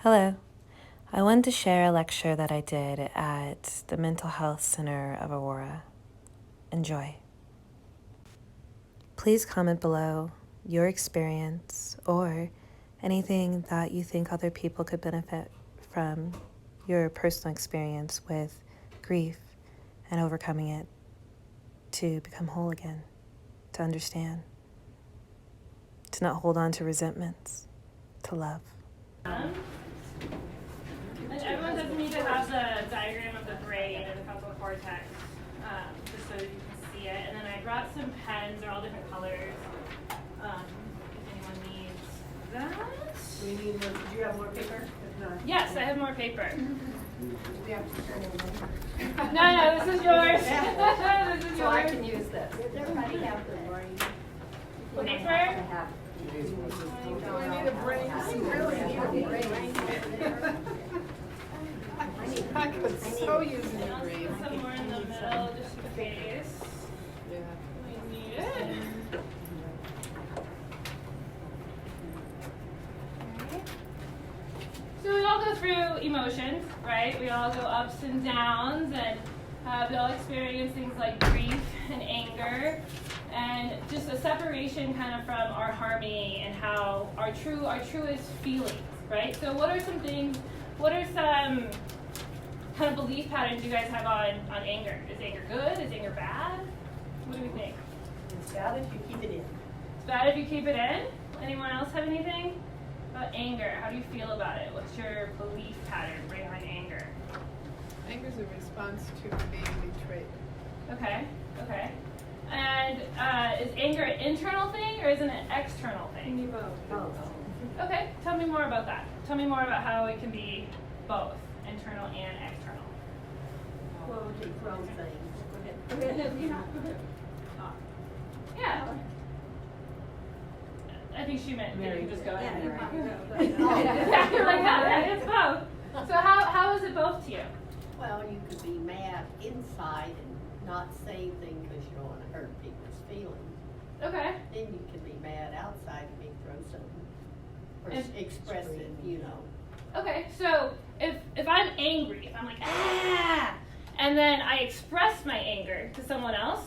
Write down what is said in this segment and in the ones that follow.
Hello. I wanted to share a lecture that I did at the Mental Health Center of Aurora. Enjoy. Please comment below your experience or anything that you think other people could benefit from your personal experience with grief and overcoming it to become whole again, to understand, to not hold on to resentments, to love. And everyone doesn't need to have the diagram of the brain and the frontal cortex, just so you can see it. And then I brought some pens. They're all different colors. If anyone needs that. Do you have more paper? If not, Yes, I have more paper. we have to turn it over. No, this is yours. This is So I yours. can use this. Does everybody have the brain? Paper? We need a brain. I really need a brain. I could so use And a I'll brain. put some more in the middle just in case Yeah. we need it. So we all go through emotions, right? We all go ups and downs, and we all experience things like grief and anger, and just a separation kind of from our harmony and how our truest feelings, right? So what are some kind of belief patterns you guys have on anger? Is anger good? Is anger bad? What do we think? It's bad if you keep it in. It's bad if you keep it in. Anyone else have anything about anger? How do you feel about it? What's your belief pattern behind anger? Anger is a response to being betrayed. Okay. And is anger an internal thing or is it an external thing? Both. Okay, tell me more about that. Tell me more about how it can be both, internal and external. Well, we can throw things. Yeah. I think she meant that you can just go ahead. Yeah, You're like, yeah, it's both. So how is it both to you? Well, you could be mad inside and not say things because you don't want to hurt people's feelings. Okay. Then you can be mad outside and maybe throw something or And- express it, you know. Okay, so if I'm angry, if I'm like, ah, and then I express my anger to someone else,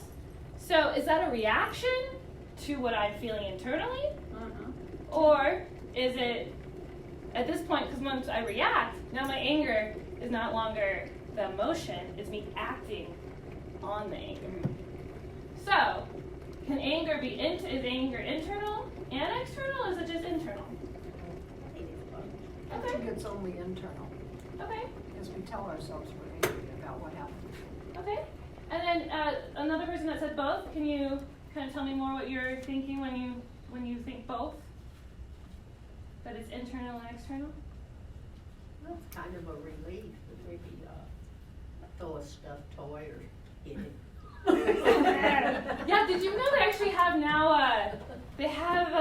so is that a reaction to what I'm feeling internally? Or is it, at this point, because once I react, now my anger is not longer the emotion, it's me acting on the anger. So, can anger be, is anger internal and external, or is it just internal? I think it's only internal, Okay. because we tell ourselves we're angry about what happened. Okay. And then another person that said both. Can you kind of tell me more what you're thinking when you think both? That it's internal and external? Well, it's kind of a relief to maybe throw a stuffed toy or hit it. Yeah. Did you know they actually have now? They have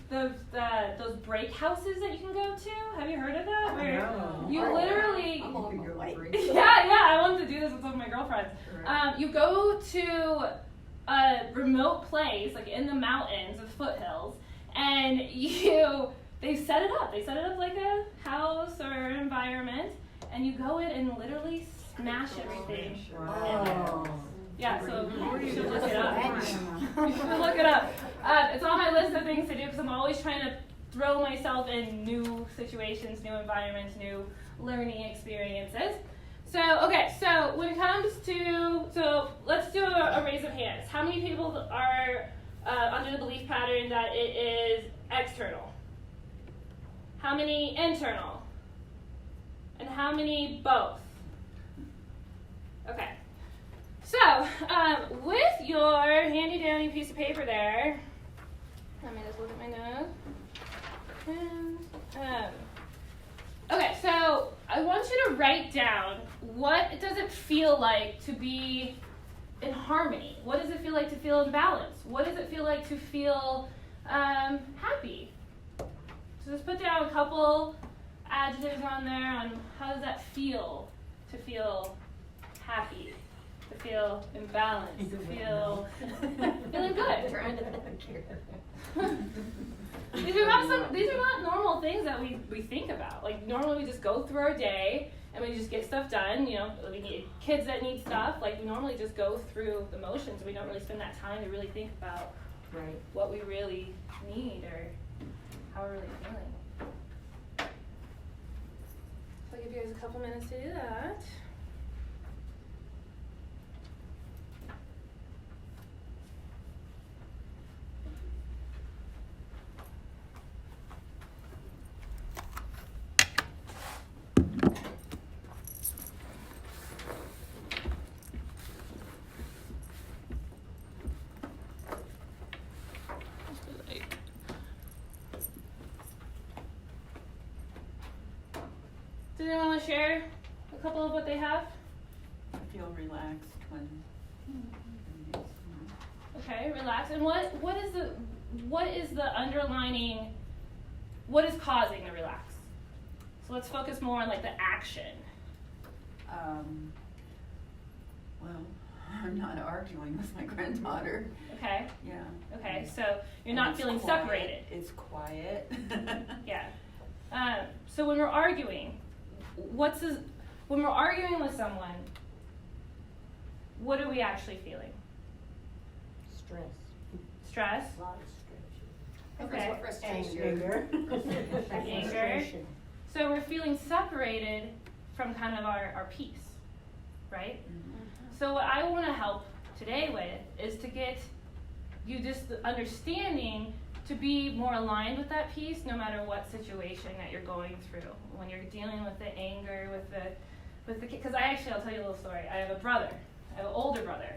those break houses that you can go to. Have you heard of that? Where you literally. I'm on my way. Yeah, I wanted to do this with some of my girlfriends. You go to a remote place, like in the mountains, the foothills, and they set it up. They set it up like a house or an environment, and you go in and literally smash everything in there. Yeah, so you should look it up. You should look it up. It's on my list of things to do because I'm always trying to throw myself in new situations, new environments, new learning experiences. So when it comes to, let's do a raise of hands. How many people are under the belief pattern that it is external? How many internal? And how many both? Okay. So, with your handy dandy piece of paper there, let me just look at my notes. Okay, so I want you to write down what does it feel like to be in harmony? What does it feel like to feel in balance? What does it feel like to feel happy? So just put down a couple adjectives on there on how does that feel to feel happy. to feel in balance, to feel feeling good. These are not normal things that we think about. Like normally we just go through our day and we just get stuff done. You know, we need kids that need stuff. Like we normally just go through the motions. We don't really spend that time to really think about what we really need or how we're really feeling. So I'll give you guys a couple minutes to do that. Does anyone want to share a couple of what they have? I feel relaxed when. Okay, relax. And what is the underlining? What is causing the relax? So let's focus more on like the action. Well, I'm not arguing with my granddaughter. Okay. Yeah. Okay, so you're not feeling quiet. separated. It's quiet. Yeah. So when we're arguing, when we're arguing with someone, what are we actually feeling? Stress. Stress? A lot of stress. Okay. Frustration. Anger. So we're feeling separated from kind of our peace, right? Mm-hmm. So what I want to help today with is to get you just the understanding to be more aligned with that peace no matter what situation that you're going through. When you're dealing with the anger, with the kid, because I'll tell you a little story. I have a brother, I have an older brother,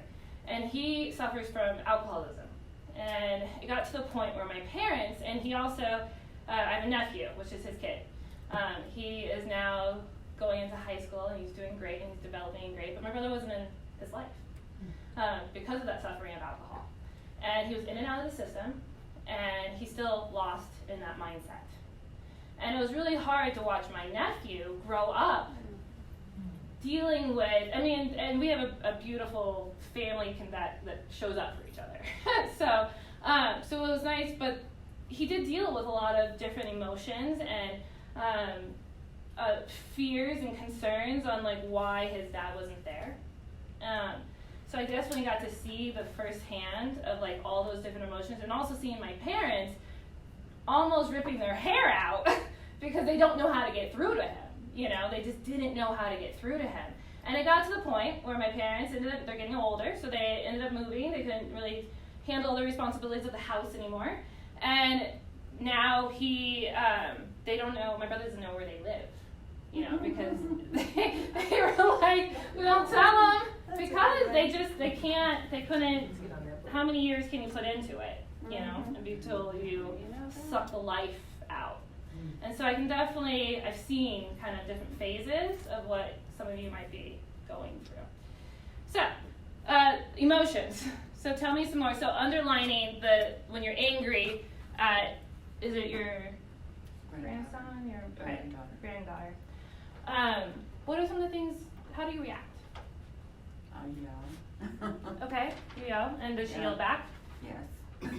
and he suffers from alcoholism. And it got to the point where my parents, and he also, I have a nephew, which is his kid. He is now going into high school and he's doing great and he's developing great, but my brother wasn't in his life because of that suffering of alcohol. And he was in and out of the system, and he still lost in that mindset. And it was really hard to watch my nephew grow up dealing with, and we have a beautiful family that shows up for each other. So it was nice, but he did deal with a lot of different emotions and fears and concerns on like why his dad wasn't there. So I guess when he got to see the firsthand of like all those different emotions, and also seeing my parents almost ripping their hair out because they don't know how to get through to him. You know, they just didn't know how to get through to him. And it got to the point where my parents they're getting older, so they ended up moving. They couldn't really handle the responsibilities of the house anymore. And now they don't know, my brother doesn't know where they live. You know, because they were like, we don't tell them because they couldn't, how many years can you put into it, you know, until you suck the life out. And so I've seen kind of different phases of what some of you might be going through. So, emotions. So tell me some more. So underlining when you're angry, is it your grandson, your granddaughter? What are some of the things, how do you react? I yell. Okay, you yell, and does she yell back? Yes.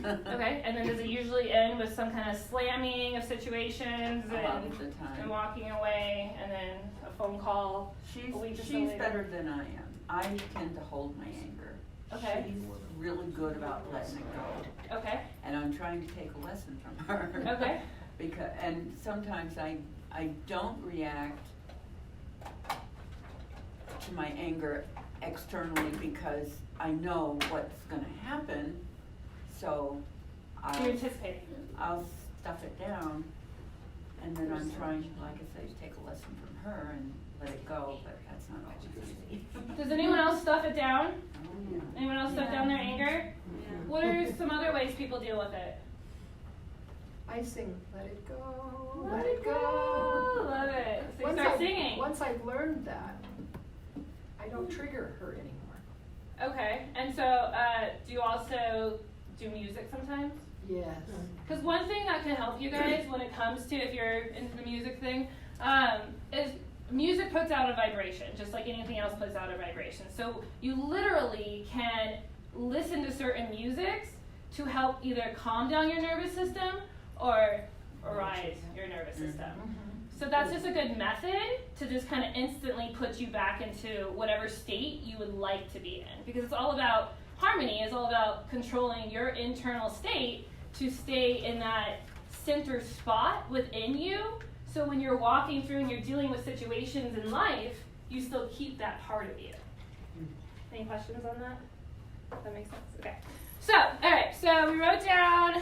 Okay, and then does it usually end with some kind of slamming of situations A lot of the time. and walking away, and then a phone call? She's later? better than I am. I tend to hold my anger. Okay. She's really good about letting it go. Okay. And I'm trying to take a lesson from her. Okay. And sometimes I don't react to my anger externally because I know what's going to happen. So You're anticipating. I'll stuff it down, and then I'm trying, like I say, to take a lesson from her and let it go, but that's not always easy. Does anyone else stuff it down? Anyone else stuff down their anger? What are some other ways people deal with it? I sing, let it go, Let it go. Love it. So you start singing. Once I've learned that, I don't trigger her anymore. Okay, and so do you also do music sometimes? Yes. Because one thing that can help you guys when it comes to if you're into the music thing is music puts out a vibration, just like anything else puts out a vibration. So you literally can listen to certain musics to help either calm down your nervous system or rise your nervous system. So that's just a good method to just kind of instantly put you back into whatever state you would like to be in. Because it's all about harmony, it's all about controlling your internal state to stay in that center spot within you. So when you're walking through and you're dealing with situations in life, you still keep that part of you. Any questions on that? That makes sense? Okay. So, all right, so we wrote down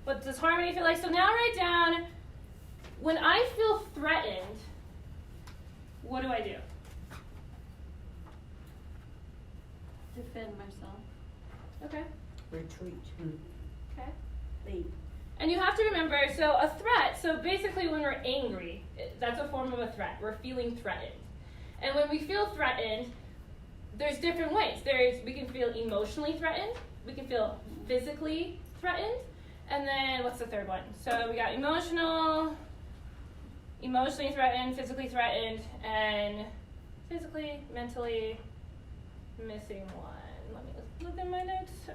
what does harmony feel like. So now write down, when I feel threatened, what do I do? Defend myself. Okay. Retreat. Okay. Leave. And you have to remember, so a threat, so basically when we're angry, that's a form of a threat. We're feeling threatened. And when we feel threatened, there's different ways. We can feel emotionally threatened, we can feel physically threatened, and then what's the third one? So we got emotionally threatened, physically threatened, and physically, mentally, missing one. Let me look at my notes.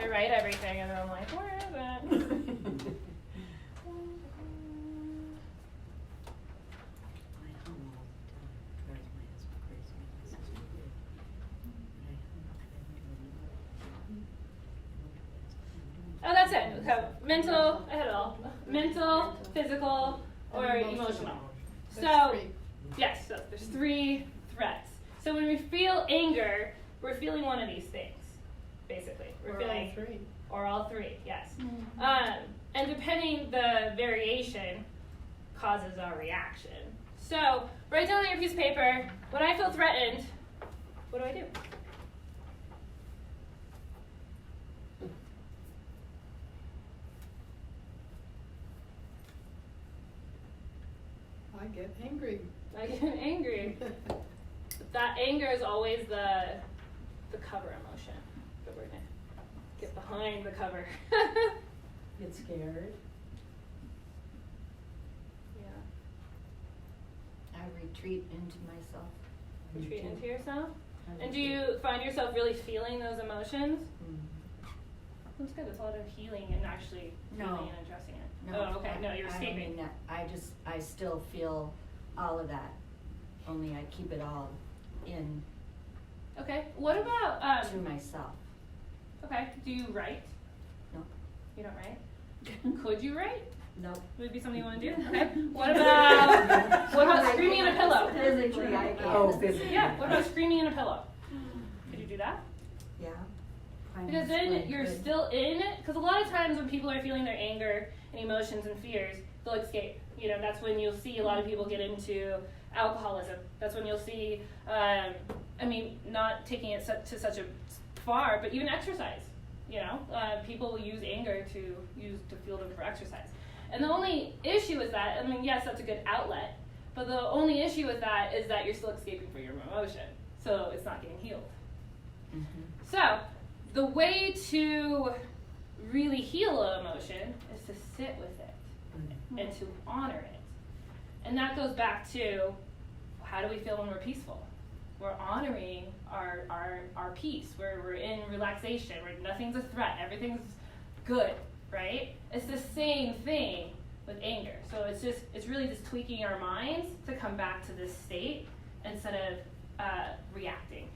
I write everything and then I'm like, where is it? Oh, that's it. So mental, I had it all. Mental, physical, or emotional. So, yes, so there's 3 threats. So when we feel anger, we're feeling one of these things, basically. We're feeling all 3. Or all 3, yes. And depending the variation causes our reaction. So write down on your piece of paper, when I feel threatened, what do I do? I get angry. I get angry. That anger is always the cover emotion. But we're gonna get behind the cover. Get scared. Yeah. I retreat into myself. Retreat into yourself. And do you find yourself really feeling those emotions? That's good. There's a lot of healing and actually feeling and addressing it. No, Oh, okay. No, you're I don't escaping. mean that. I still feel all of that. Only I keep it all in Okay. What about to myself. okay, do you write? No. You don't write? Could you write? Nope. Would it be something you want to do? Okay. What about screaming in a pillow? Physically, I can. Oh, physically. Yeah. What about screaming in a pillow? Could you do that? Yeah. Because then you're still in it. Because a lot of times when people are feeling their anger and emotions and fears, they'll escape. You know, that's when you'll see a lot of people get into alcoholism. That's when you'll see, not taking it to such a far, but even exercise. You know, people will use anger to fuel them for exercise. And the only issue with that, yes, that's a good outlet, but the only issue with that is that you're still escaping from your emotion. So it's not getting healed. Mm-hmm. So the way to really heal an emotion is to sit with it and to honor it. And that goes back to, how do we feel when we're peaceful? We're honoring our peace. We're in relaxation. Nothing's a threat. Everything's good, right? It's the same thing with anger. So it's really just tweaking our minds to come back to this state instead of reacting,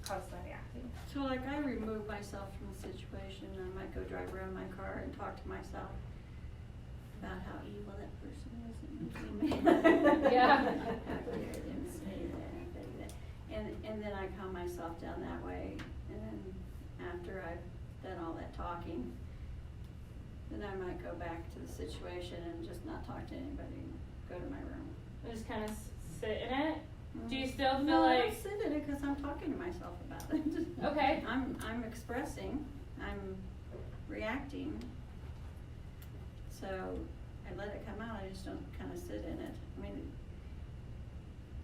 constantly reacting. So like I remove myself from the situation, I might go drive around my car and talk to myself about how evil that person is in between me. Yeah. How dare them say that. And then I calm myself down that way, and then after I've done all that talking, then I might go back to the situation and just not talk to anybody, go to my room. And just kind of sit in it. Do you still feel No, I like? don't sit in it because I'm talking to myself about it. Okay. I'm expressing, I'm reacting. So I let it come out, I just don't kind of sit in it. I mean,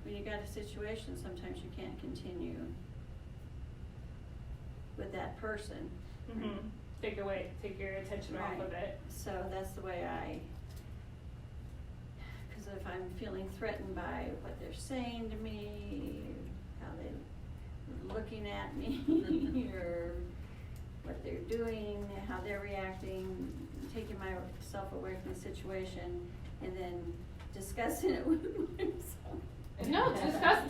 when you got a situation, sometimes you can't continue with that person. Mm-hmm. take your attention off of it. So that's the way because if I'm feeling threatened by what they're saying to me, how they're looking at me, or what they're doing, how they're reacting, taking myself away from the situation, and then discussing it with myself. No,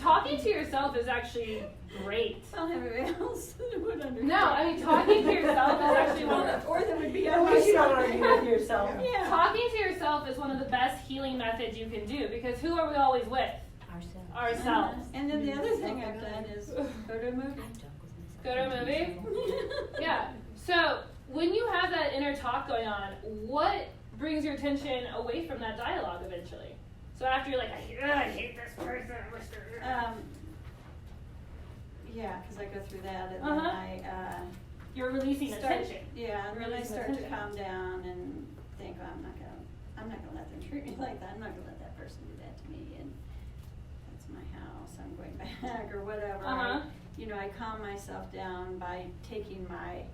talking to yourself is actually great. Well, everybody else would understand. No, I mean, talking to yourself is actually one of the, or there would be At least you don't argue with yourself. Yeah. talking to yourself is one of the best healing methods you can do, because who are we always with? Ourselves. And then the other thing I've done is go to a movie. Go to a movie? Yeah. So when you have that inner talk going on, what brings your attention away from that dialogue eventually? So after you're like, I hate this person. Yeah, because I go through that and then I You're releasing attention. Yeah, and then I Releasing start to attention. calm down and think, oh, I'm not gonna let them treat me like that. I'm not gonna let that person do that to me, and that's my house. I'm going back or whatever. I calm myself down by taking my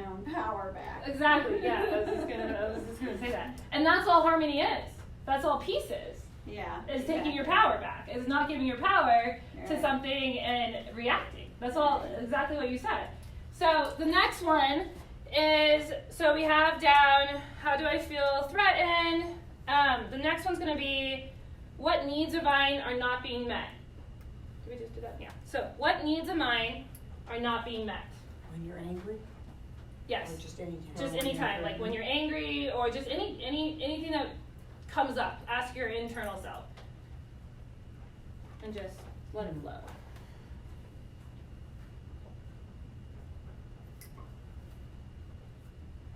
own power back. Exactly. Yeah. I was just gonna say that. And that's all harmony is. That's all peace is. Yeah. Is taking your power back. Is not giving your power to Right. something and reacting. That's all exactly what you said. So the next one is, so we have down, how do I feel threatened? The next one's gonna be, what needs of mine are not being met? Did we just do that? Yeah. So what needs of mine are not being met? When you're angry? Yes. Or just anytime? Just anytime, like when you're angry, or just anything that comes up. Ask your internal self, and just let it flow.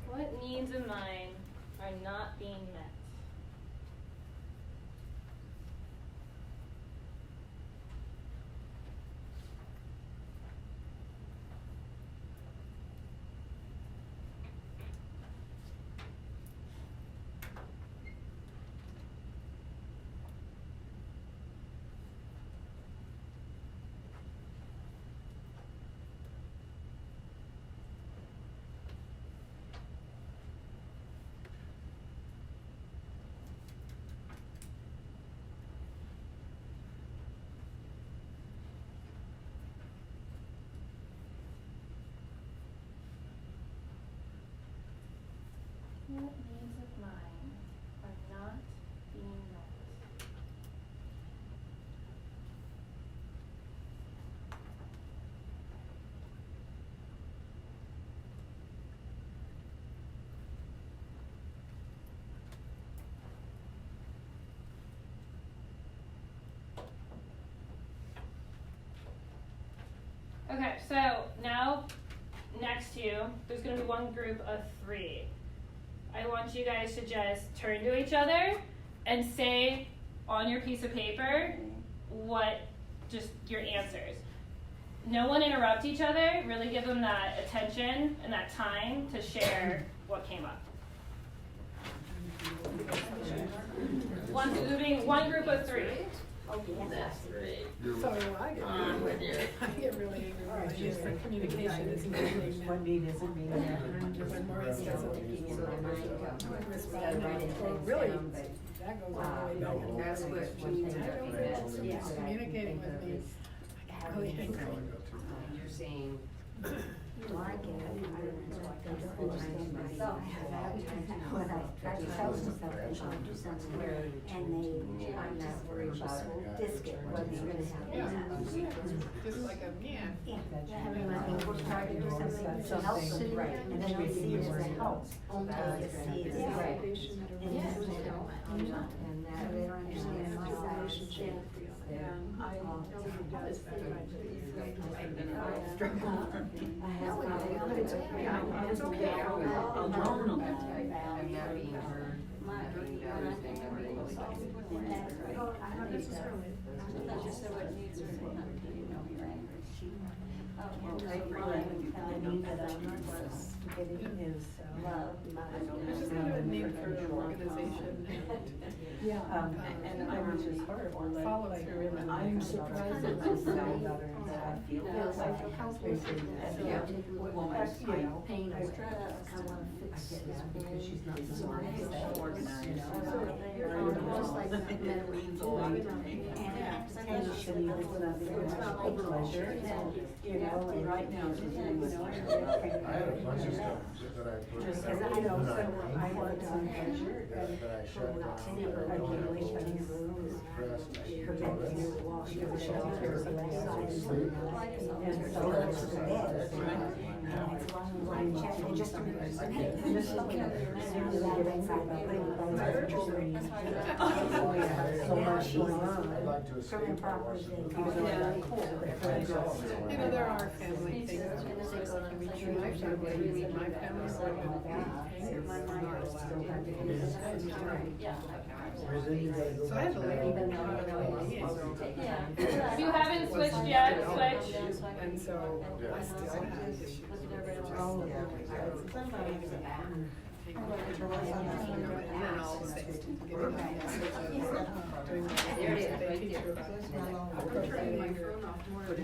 What needs of mine are not being met? What needs of mine are not being met? Okay, so now next to you, there's going to be one group of 3. I want you guys to just turn to each other and say on your piece of paper just your answers. No one interrupt each other. Really give them that attention and that time to share what came up. One group of 3. That's great. So I get really angry when I hear communication is not What need isn't being met. when Maurice doesn't respond, or really, that goes all the way back. and That's forth. what Communicating with me, I get really angry. You're saying. Well, I get it. I don't understand myself. When I try to tell them something, I'll do something, and I'm not worried about biscuit, what's gonna happen. Just like a man. Having my people try to do something to help them, and then they see it as a help. They see it as right. And that they don't understand my side. It's okay. I'll drown on that. I'm not being heard. Not doing everything that we're supposed to do. There's just kind of a need for organization and And I was just hard on follow through. I'm surprised that this that I feel Yeah, feels like like health as food, a yeah. woman, Pain or stress, I wanna fix this because she's not it's organized. Just like medical, and attention, pleasure, you know, and Right now, she's doing this. I had a bunch of stuff that I put. because I know, so I worked on her, That I shut down. I came away from the room, her bed was near the wall, she was shelter, so I decided, and so I was in bed. And it's long line chat, and just a minute, and just looking at her, and then I went inside, I put it in my refrigerator. So now she's from improper things. You know, there are family things that can be true. My family, my family sort of so I had to leave even If you haven't switched yet, switch. and so I still have issues. And then all the things getting my messages, doing the things that they teach you about. I'm turning my phone off more than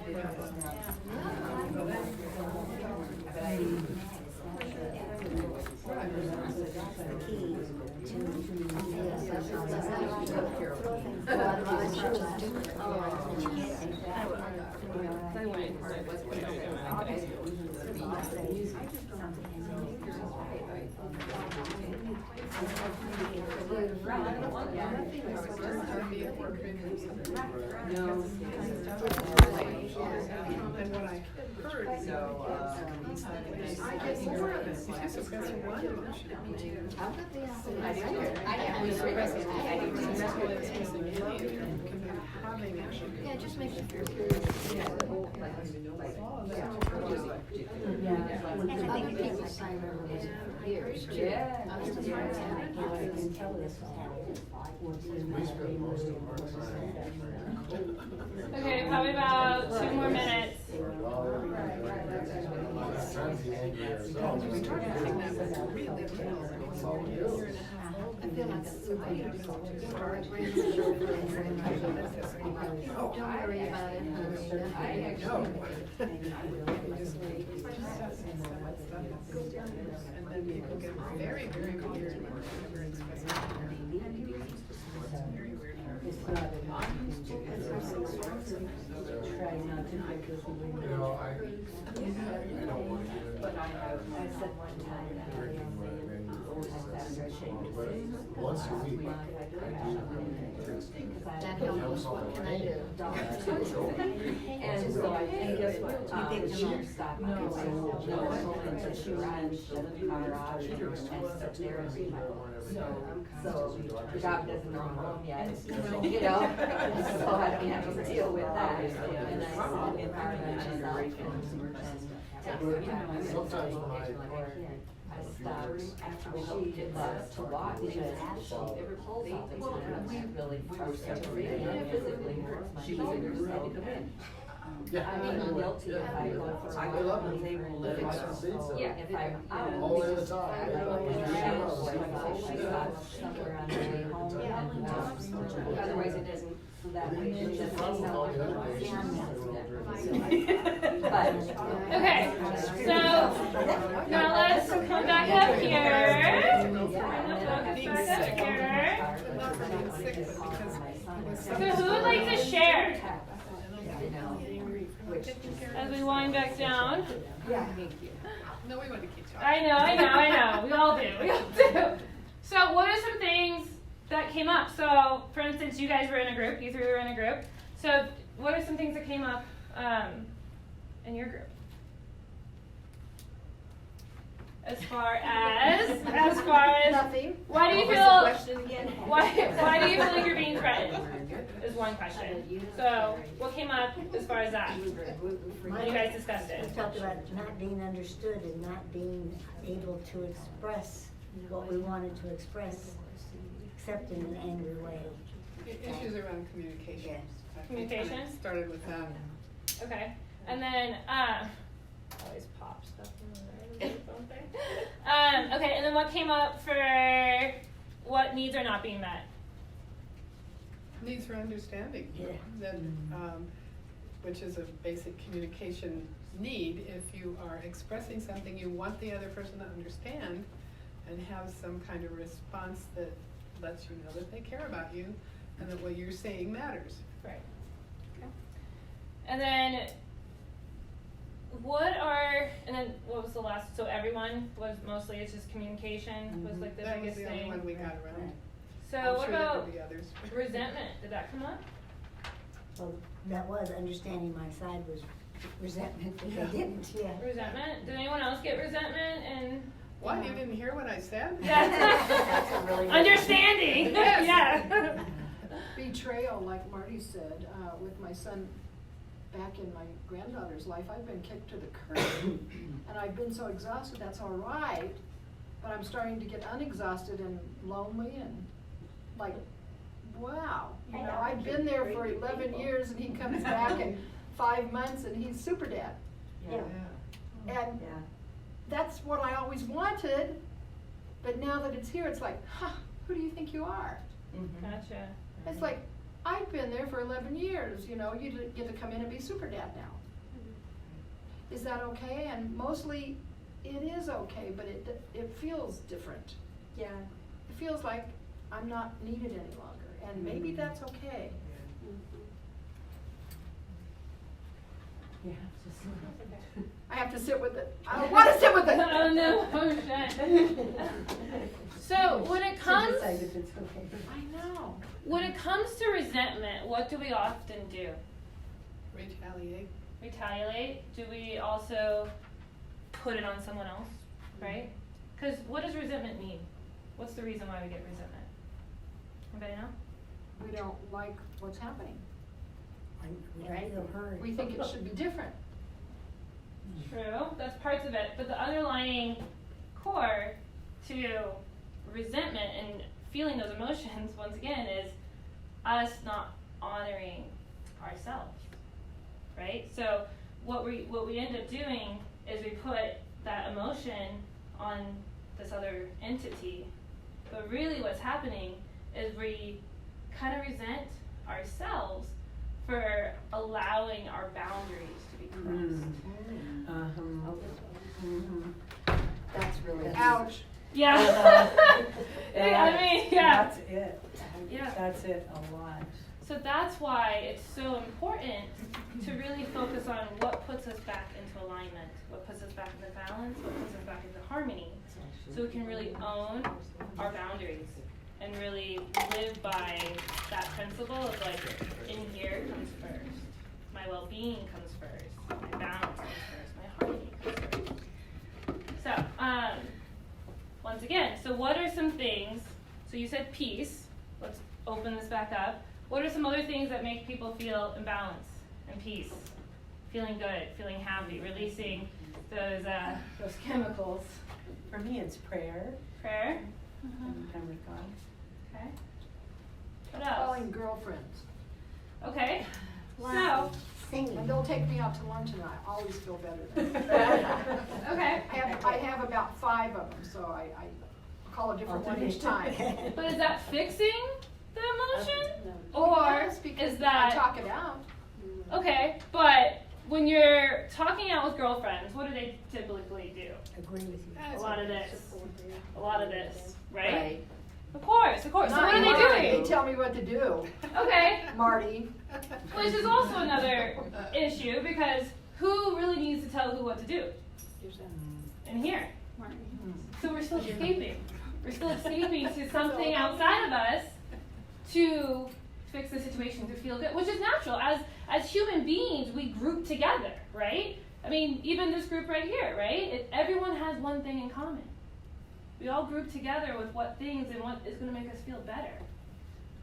and what I heard, I get more of it. If you're suppressing one emotion, Yeah, just make it feel good. I think people sign over this for years too. I was just trying to I can tell this was happening. We spent most of our time. Okay, probably about 2 more minutes. Sometimes the angry ourselves. we started having that with really little, so a year and a half old. I feel like it's so big. Oh, Don't worry about it, honey. Just wait. And then people get very, very weird whenever it's very weird. You know, I don't want to get into But I have, drinking my menu, but once a week, I do That helps. What can I do? and so I think guess what, she didn't stop. No, so she runs the garage and sits there and reads my book. So the dog doesn't know I'm home yet, you know, so I don't have to deal with that. And I sit in our Sometimes when I I stopped after she did that to watch because we really were separated and physically she was in her head. Yeah. I mean, guilty if I go for I was able to fix her. Yeah, if I'm out. all the way to the top. She stopped somewhere on the way home and otherwise it doesn't, so that way it just All sounds the like. other days, But. Okay, so now let's come back up here. Back up here. Not for being sick, but because it was So who would like to share as we wind back down? no, we want to keep talking. I know. We all do. So what are some things that came up? So for instance, you guys were in a group, you three were in a group. So what are some things that came up in your group? As far as Nothing. why do you What was the feel question again? why do you feel like you're being threatened? Is one question. So what came up as far as that? When you guys discussed We it. talked about not being understood and not being able to express what we wanted to express, except in an angry way. Issues around communication. Yes. I think Communication? it started with that. Okay. And then always pop stuff in there. Okay, and then what came up for what needs are not being met? Needs for understanding. Yeah. That which is a basic communication need. If you are expressing something, you want the other person to understand and have some kind of response that lets you know that they care about you and that what you're saying matters. Right. Okay. And then what was the last, so everyone was mostly, it's just communication was like the That was biggest the thing. only one we got around. So I'm what sure there about could be others. resentment? Did that come up? Well, that was understanding my side was resentment, but they didn't, yeah. Resentment? Did anyone else get resentment? And What, you didn't hear what I said? That's a really good understanding. Yes. Yeah. Betrayal, like Marty said, with my son back in my granddaughter's life, I've been kicked to the curb. And I've been so exhausted, that's all right. But I'm starting to get unexhausted and lonely and like, wow. You know, I've been there for 11 years and he comes back in 5 months and he's super dad. Yeah. And Yeah. that's what I always wanted. But now that it's here, it's like, who do you think you are? Gotcha. It's like, I've been there for 11 years, you know, you get to come in and be super dad now. Is that okay? And mostly it is okay, but it feels different. Yeah. It feels like I'm not needed any longer, and maybe that's okay. Yeah. I have to sit with it. I don't want to sit with it. Oh no. Oh shit. So when it comes, Decide if it's okay. I know. when it comes to resentment, what do we often do? Retaliate. Retaliate? Do we also put it on someone else? Right? Because what does resentment mean? What's the reason why we get resentment? Anybody know? We don't like what's happening. We don't feel heard. We think it should be different. True, that's parts of it. But the underlying core to resentment and feeling those emotions, once again, is us not honoring ourselves, right? So what we end up doing is we put that emotion on this other entity, but really what's happening is we kind of resent ourselves for allowing our boundaries to be crossed. That's really. Ouch. Yeah. I mean, yeah. That's it. Yeah. That's it a lot. So that's why it's so important to really focus on what puts us back into alignment, what puts us back into balance, what puts us back into harmony, so we can really own our boundaries and really live by that principle of like, in here comes first, my well-being comes first, my balance comes first, my harmony comes first. So, once again, so what are some things, so you said peace, let's open this back up. What are some other things that make people feel in balance and peace? Feeling good, feeling happy, releasing those chemicals. For me, it's prayer. Prayer. And time with God. Okay. What else? Calling girlfriends. Okay. Wow. Singing. And they'll take me out to lunch and I always feel better then. Okay. I have about 5 of them, so I call a different one each time. But is that fixing the emotion? Or Yes, because is that I talk it out. okay? But when you're talking out with girlfriends, what do they typically do? Agree with you. A lot of this. A lot of this, right? Right. Of course, of course. So Not what are mine. they They doing? tell me what to do, Okay. Marty. Which is also another issue because who really needs to tell who what to do? In here. So we're still escaping. We're still escaping to something outside of us to fix the situation, to feel good, which is natural. As human beings, we group together, right? I mean, even this group right here, right? Everyone has one thing in common. We all group together with what things and what is going to make us feel better.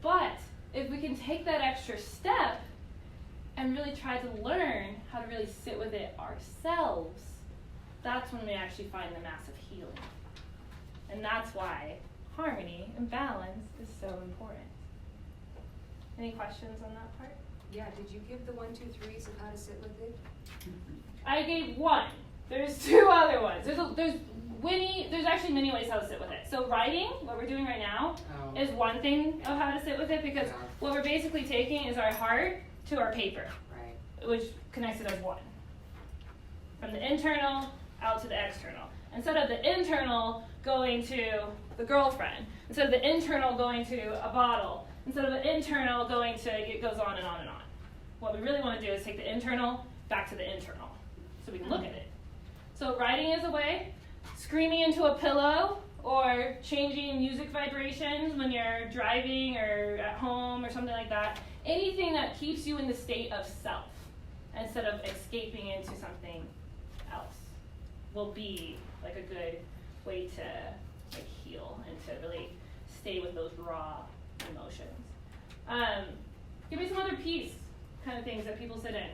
But if we can take that extra step and really try to learn how to really sit with it ourselves, that's when we actually find the massive healing. And that's why harmony and balance is so important. Any questions on that part? Yeah, did you give the 1, 2, 3s of how to sit with it? I gave one. There's 2 other ones. There's actually many ways how to sit with it. So writing, what we're doing right now, is one thing of how to sit with it because what we're basically taking is our heart to our paper. Right. which connects it as one. From the internal out to the external. Instead of the internal going to the girlfriend, instead of the internal going to a bottle, instead of the internal going to, it goes on and on and on. What we really want to do is take the internal back to the internal so we can look at it. So writing is a way, screaming into a pillow, or changing music vibrations when you're driving or at home or something like that. Anything that keeps you in the state of self instead of escaping into something else will be like a good way to like heal and to really stay with those raw emotions. Give me some other peace kind of things that people sit in.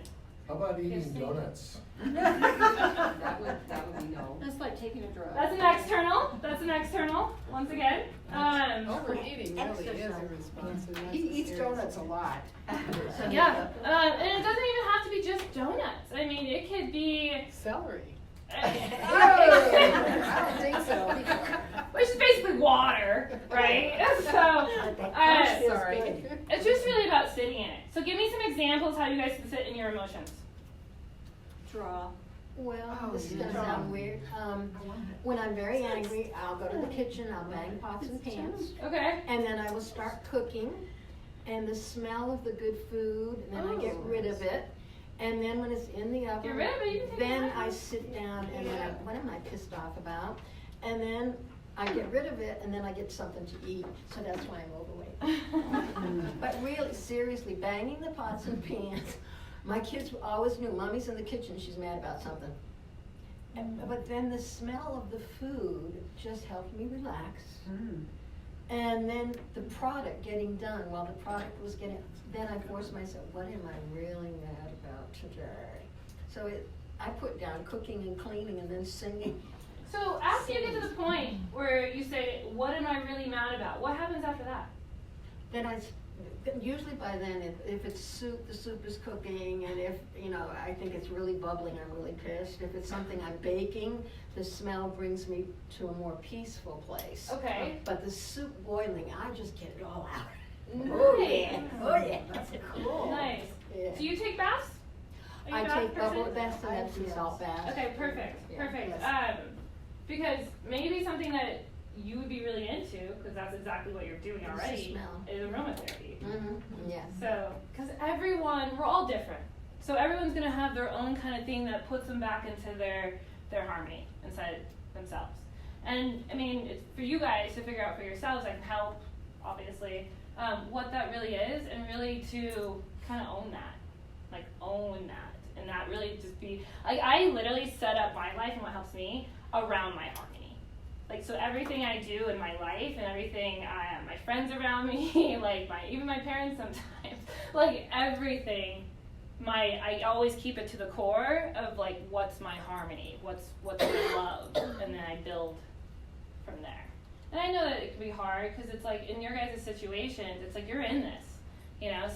How about eating donuts? That would be no. That's like taking a drug. That's an external. That's an external. Once again. Overeating really is a response. And that's He a eats serious- donuts a lot. Yeah. And it doesn't even have to be just donuts. I mean, it could be. Celery. I don't think so. Which is basically water, right? So, Sorry. it's just really about sitting in it. So give me some examples how you guys can sit in your emotions. Draw. Well, This is gonna sound weird. When I'm very angry, I'll go to the kitchen, I'll bang pots and pans, Okay. and then I will start cooking, and the smell of the good food, and then I get rid of it. And then when it's in the oven, Get rid of it, you can take then it out. I sit down and then what am I pissed off about? And then I get rid of it and then I get something to eat. So that's why I'm overweight. But really, seriously, banging the pots and pans. My kids always knew, Mommy's in the kitchen, she's mad about something. But then the smell of the food just helped me relax. And then the product getting done, while the product was getting, then I forced myself, what am I really mad about today? So I put down cooking and cleaning and then singing. So after you get to the point where you say, what am I really mad about? What happens after that? Then usually by then, if it's soup, the soup is cooking, and if, I think it's really bubbling, I'm really pissed. If it's something I'm baking, the smell brings me to a more peaceful place. Okay. But the soup boiling, I just get it all out. Nice. Oh yeah, that's cool. Nice. Yeah. Do you take baths? Are you a I bath take bubble person? baths and then some salt baths. Okay, perfect, Yeah. perfect. Yes. Because maybe something that you would be really into, because that's exactly what you're doing It's the already, smell. is aromatherapy. Yes. So, because we're all different. So everyone's gonna have their own kind of thing that puts them back into their harmony inside themselves. And I mean, it's for you guys to figure out for yourselves. I can help, obviously, what that really is, and really to kind of own that, and that really just be like I literally set up my life and what helps me around my harmony. Like, so everything I do in my life and everything, my friends around me, like even my parents sometimes, like everything, I always keep it to the core of like, what's my harmony, what's my love, and then I build from there. And I know that it can be hard because it's like in your guys' situations, it's like you're in this,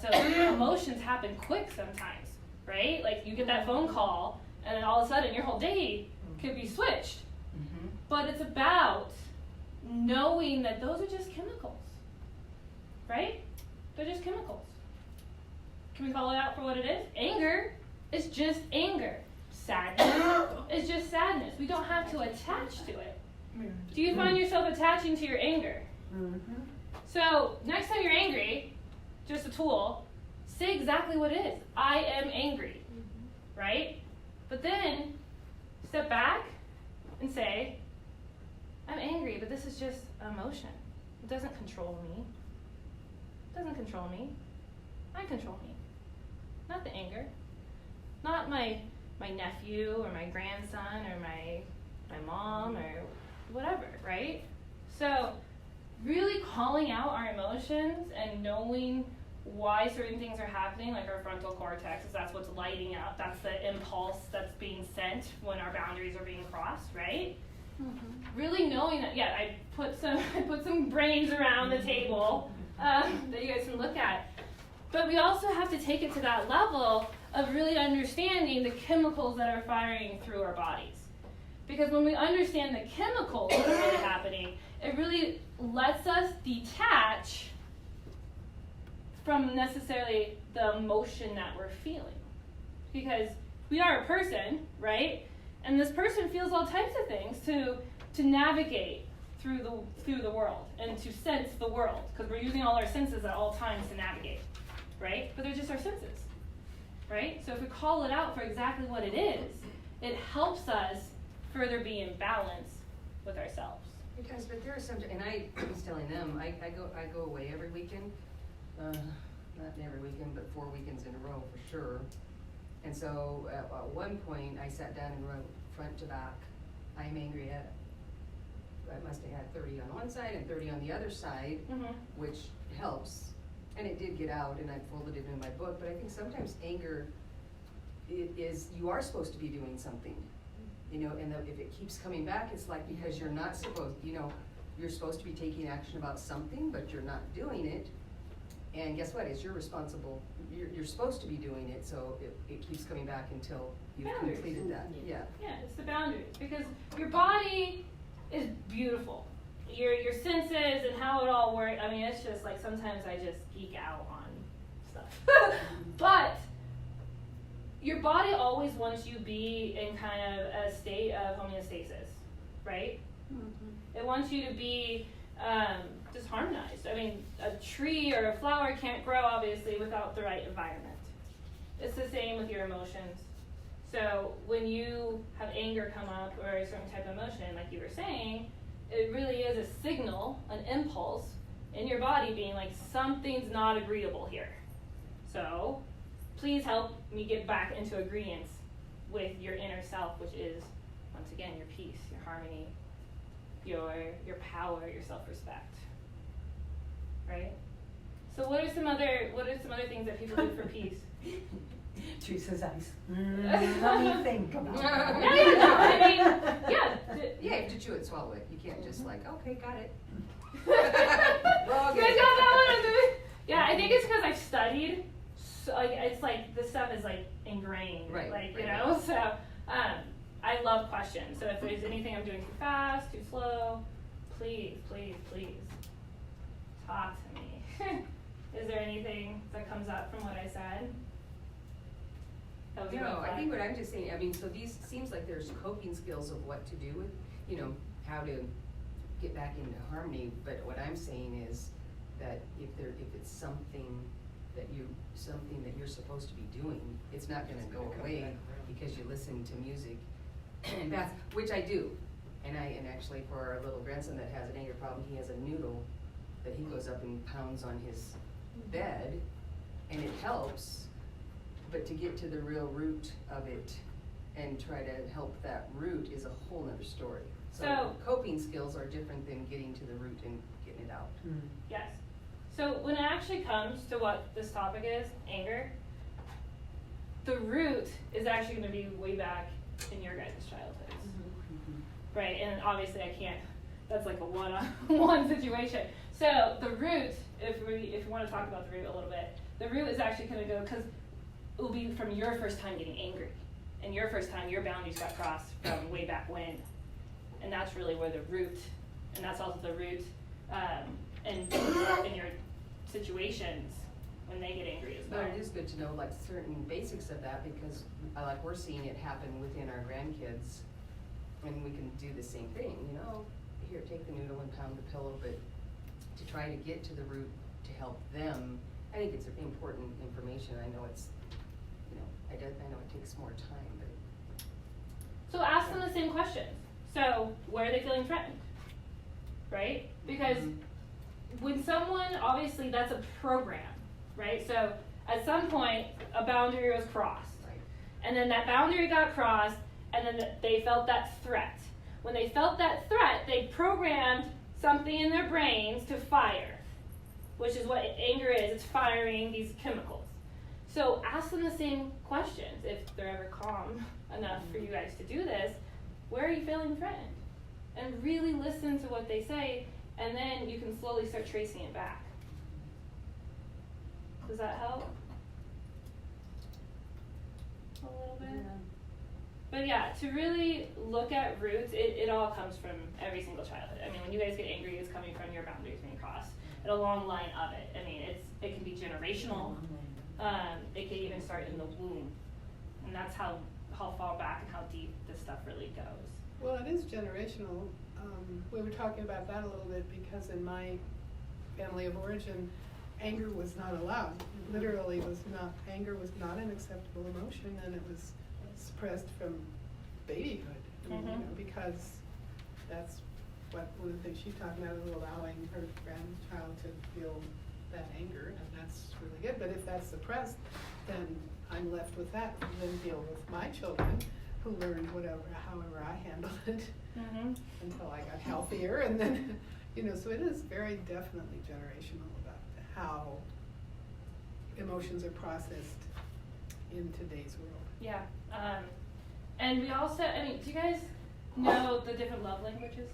so emotions happen quick sometimes, right? Like you get that phone call and then all of a sudden your whole day could be switched. But it's about knowing that those are just chemicals, right? They're just chemicals. Can we call it out for what it is? Anger is just anger. Sadness is just sadness. We don't have to attach to it. Do you find yourself attaching to your anger? So next time you're angry, just a tool, say exactly what it is. I am angry, right? But then step back and say, I'm angry, but this is just emotion. It doesn't control me. It doesn't control me. I control me. Not the anger. Not my nephew or my grandson or my mom or whatever, right? So really calling out our emotions and knowing why certain things are happening, like our frontal cortex, is that's what's lighting up. That's the impulse that's being sent when our boundaries are being crossed, right? Really knowing that, I put some brains around the table that you guys can look at. But we also have to take it to that level of really understanding the chemicals that are firing through our bodies. Because when we understand the chemicals that are happening, it really lets us detach from necessarily the emotion that we're feeling. because we are a person, right? And this person feels all types of things to navigate through the world and to sense the world, because we're using all our senses at all times to navigate, right? But they're just our senses, right? So if we call it out for exactly what it is, it helps us further be in balance with ourselves. Because, but there are some, and I was telling them, I go away every weekend, not every weekend, but 4 weekends in a row for sure. And so at one point I sat down and wrote front to back, I'm angry at, I must have had 30 on one side and 30 on the other side, which helps. And it did get out, and I folded it in my book, but I think sometimes anger is, you are supposed to be doing something. You know, and if it keeps coming back, it's like because you're not supposed, you know, you're supposed to be taking action about something, but you're not doing it. And guess what? It's your responsible. You're supposed to be doing it, so it keeps coming back until you've completed that. Yeah. Yeah, it's the boundaries, because your body is beautiful. Your senses and how it all works. I mean, it's just like sometimes I just geek out on stuff, but your body always wants you to be in kind of a state of homeostasis, right? Mm-hmm. It wants you to be just harmonized. I mean, a tree or a flower can't grow, obviously, without the right environment. It's the same with your emotions. So when you have anger come up or a certain type of emotion, like you were saying, it really is a signal, an impulse in your body being like, something's not agreeable here. So please help me get back into agreement with your inner self, which is, once again, your peace, your harmony, your power, your self-respect, right? So what are some other things that people do for peace? Teresa's eyes. Let me think about it. I mean, yeah. You have to chew it, swallow it. You can't just like, okay, got it. Well, you guys got that one? Yeah, I think it's because I've studied. So, like, it's like this stuff is like ingrained, right, like you know. So I love questions. So if there's anything I'm doing too fast, too slow, please talk to me. Is there anything that comes up from what I said? No, I think what I'm just saying, I mean, so these, seems like there's coping skills of what to do with, you know, how to get back into harmony, but what I'm saying is that if it's something that you're supposed to be doing, it's not gonna go away because you listen to music, and that's, which I do. And actually for our little grandson that has an anger problem, he has a noodle that he goes up and pounds on his bed, and it helps. But to get to the real root of it and try to help that root is a whole nother story. So coping skills are different than getting to the root and getting it out. Yes. So when it actually comes to what this topic is, anger, the root is actually going to be way back in your guys' childhoods. Right? And obviously I can't, that's like a one-on-one situation. So the root, if we want to talk about the root a little bit, the root is actually going to go, because it will be from your first time getting angry, and your first time your boundaries got crossed from way back when, and that's really where the root, and that's also the root in your situations when they get angry as well. But it is good to know like certain basics of that, because like we're seeing it happen within our grandkids, and we can do the same thing. You know, here, take the noodle and pound the pillow, but to try to get to the root to help them, I think it's important information. I know it's. I know it takes more time, but. So ask them the same questions. So where are they feeling threatened? Right? Because when someone, obviously that's a program, right? So at some point a boundary was crossed. Right. And then that boundary got crossed, and then they felt that threat. When they felt that threat, they programmed something in their brains to fire, which is what anger is. It's firing these chemicals. So ask them the same questions if they're ever calm enough for you guys to do this. Where are you feeling threatened? And really listen to what they say, and then you can slowly start tracing it back. Does that help? A little bit? Yeah. But yeah, to really look at roots, it all comes from every single childhood. I mean, when you guys get angry, it's coming from your boundaries being crossed. And a long line of it. I mean, it can be generational. It can even start in the womb. And that's how far back and how deep this stuff really goes. Well, it is generational. We were talking about that a little bit because in my family of origin, anger was not allowed. It literally was not. Anger was not an acceptable emotion, and it was suppressed from babyhood. You know, because that's what one of the things she's talking about is allowing her grandchild to feel that anger, and that's really good. But if that's suppressed, then I'm left with that, and then deal with my children, who learned however I handled it until I got healthier, and then, so it is very definitely generational about how emotions are processed in today's world. Yeah, and we also, do you guys know the different love languages?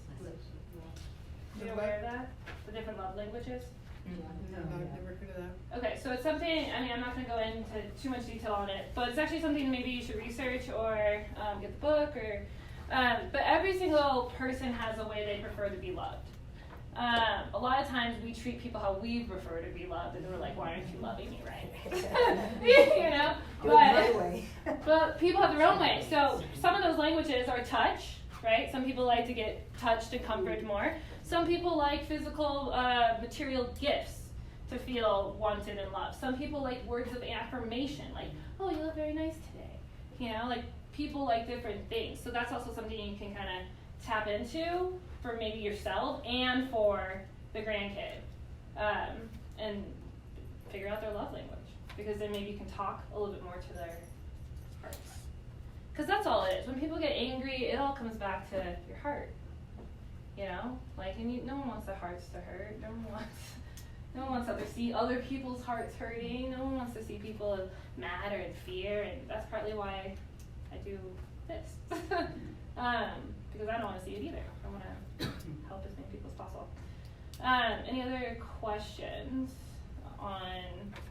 Are you aware of that? The different love languages? No, I've never heard of that. Okay, so it's something, I'm not going to go into too much detail on it, but it's actually something maybe you should research or get the book, or, but every single person has a way they prefer to be loved. A lot of times we treat people how we prefer to be loved, and we're like, why aren't you loving me right? But people have their own way. So some of those languages are touch, right? Some people like to get touched and comforted more. Some people like physical, material gifts to feel wanted and loved. Some people like words of affirmation, like, oh, you look very nice today. Like people like different things. So that's also something you can kind of tap into for maybe yourself and for the grandkid, and figure out their love language, because then maybe you can talk a little bit more to their hearts. Because that's all it is. When people get angry, it all comes back to your heart. No one wants their hearts to hurt. No one wants to see other people's hearts hurting. No one wants to see people mad or in fear, and that's partly why I do this. Because I don't want to see it either. I want to help as many people as possible. Any other questions on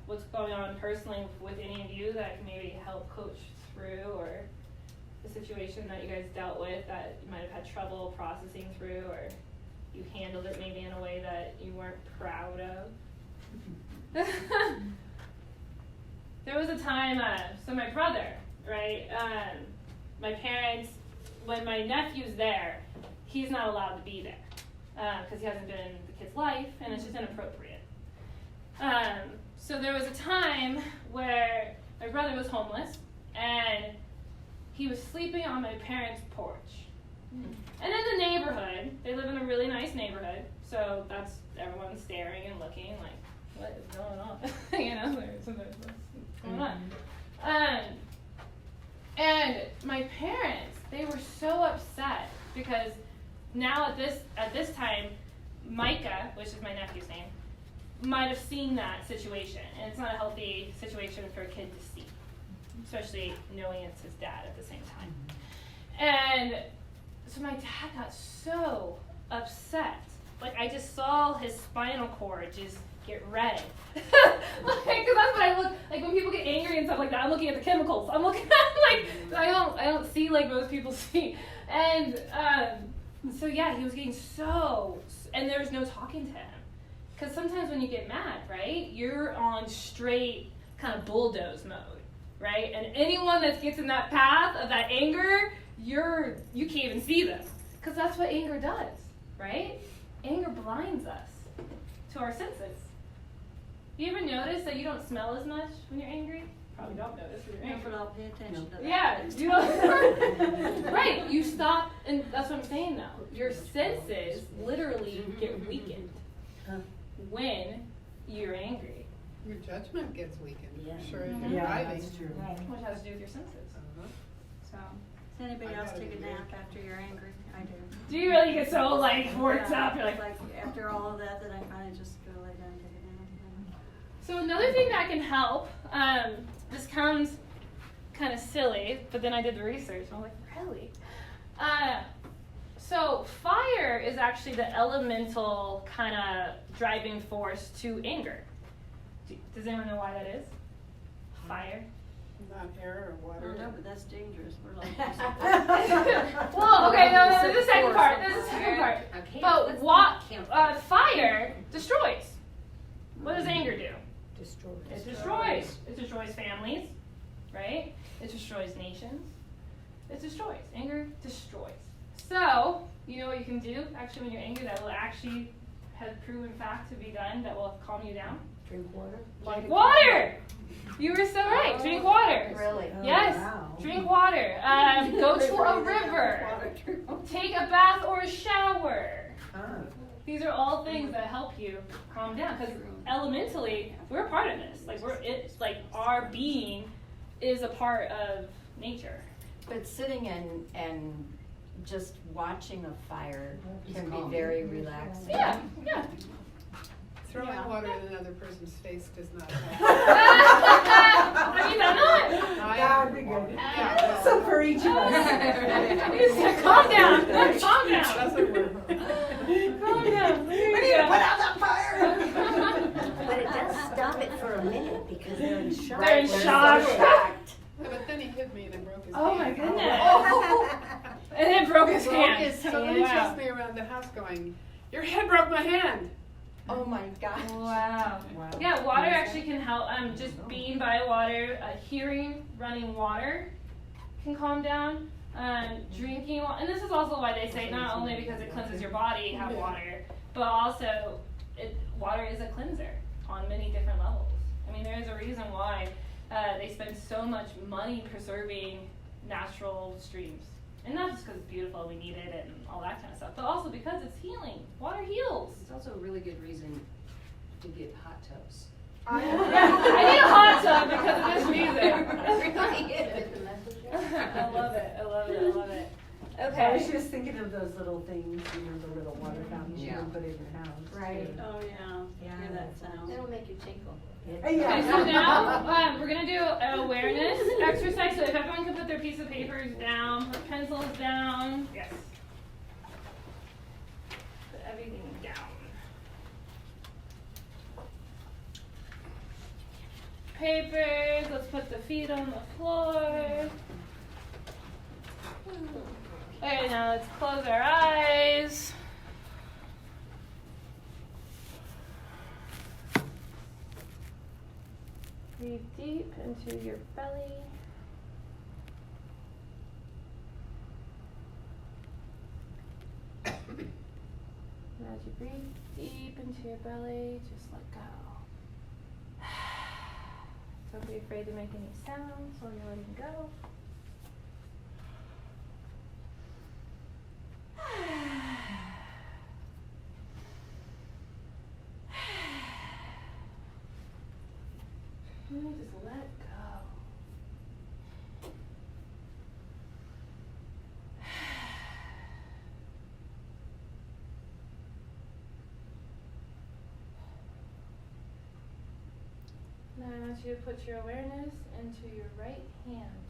what's going on personally with any of you that can maybe help coach through, or the situation that you guys dealt with that you might have had trouble processing through, or you handled it maybe in a way that you weren't proud of? There was a time, so my brother, right, my parents, when my nephew's there, he's not allowed to be there because he hasn't been in the kid's life, and it's just inappropriate. So there was a time where my brother was homeless, and he was sleeping on my parents' porch. And in the neighborhood, they live in a really nice neighborhood, so that's everyone staring and looking like, what is going on? What's going on? And my parents, they were so upset because now at this time, Micah, which is my nephew's name, might have seen that situation, and it's not a healthy situation for a kid to see, especially knowing it's his dad at the same time. And so my dad got so upset. Like, I just saw his spinal cord just get red. Because that's what I look, like when people get angry and stuff like that, I'm looking at the chemicals. I'm looking at, I don't see like most people see. And so yeah, he was getting and there was no talking to him. Because sometimes when you get mad, right, you're on straight kind of bulldoze mode, right? And anyone that gets in that path of that anger, you can't even see them. Because that's what anger does, right? Anger blinds us to our senses. You ever notice that you don't smell as much when you're angry? Probably don't notice when you're angry. But I'll pay attention to that. Yeah, you know, right, you stop, and that's what I'm saying now. Your senses literally get weakened when you're angry. Your judgment gets weakened, for sure, if Mhm. you're Yeah, driving. that's true. Which has to do with your senses. So, Does anybody I else gotta take a do nap after you're angry? I do. do you really get so like worked Yeah, up? You're like, after all of that, then I kind of just go lay down and take a nap. So another thing that can help, this sounds kind of silly, but then I did the research and I was like, really? So fire is actually the elemental kind of driving force to anger. Does anyone know why that is? Fire? Not air or I water. don't know, but that's dangerous. We're like, Well, okay, no, there's a second part. There's a second part. Okay, But let's what? not Fire destroys. What does anger do? Destroyed. It destroys. It destroys families, right? It destroys nations. It destroys. Anger destroys. So, you know what you can do actually when you're angry that will actually have proven fact to be done that will calm you down? Drink water? Drink water! You were so right. Drink water. Really? Yes. Oh, wow. Drink water. Go to a river. Take a bath or a shower. These are all things that help you calm down. Because elementally, we're a part of this. Like our being is a part of nature. But sitting and just watching a fire can be very relaxing. Yeah. Throwing water in another person's face does not help. Have you done that? That would be good. Yeah. So for each of us. You said, calm down. Calm down. Doesn't work. Calm down. We need to put out that fire. But it does stop it for a minute because they're in shock. They're in shock. Yeah, but then he hit me and it broke his Oh my hand. goodness. And it broke his hand. So then he chased me around the house going, "Your head broke my hand." Oh my gosh. Wow. Yeah, water actually can help. Just being by water, hearing running water can calm down. Drinking water, and this is also why they say not only because it cleanses your body, have water, but also water is a cleanser on many different levels. I mean, there is a reason why they spend so much money preserving natural streams. And not just because it's beautiful, we need it and all that kind of stuff, but also because it's healing. Water heals. It's also a really good reason to get hot tubs. I need a hot tub because of this music. I love it. Okay. I was just thinking of those little things, the little water fountains you can put in your house. Right. Oh, yeah. Hear that sound. It'll make you tinkle. Okay, so now we're going to do an awareness exercise. So if everyone can put their piece of papers down, put pencils down. Yes. Put everything down. Papers. Let's put the feet on the floor. Okay, now let's close our eyes. Breathe deep into your belly. And as you breathe deep into your belly, just let go. Don't be afraid to make any sounds while you're letting go. And just let go. Now I want you to put your awareness into your right hand.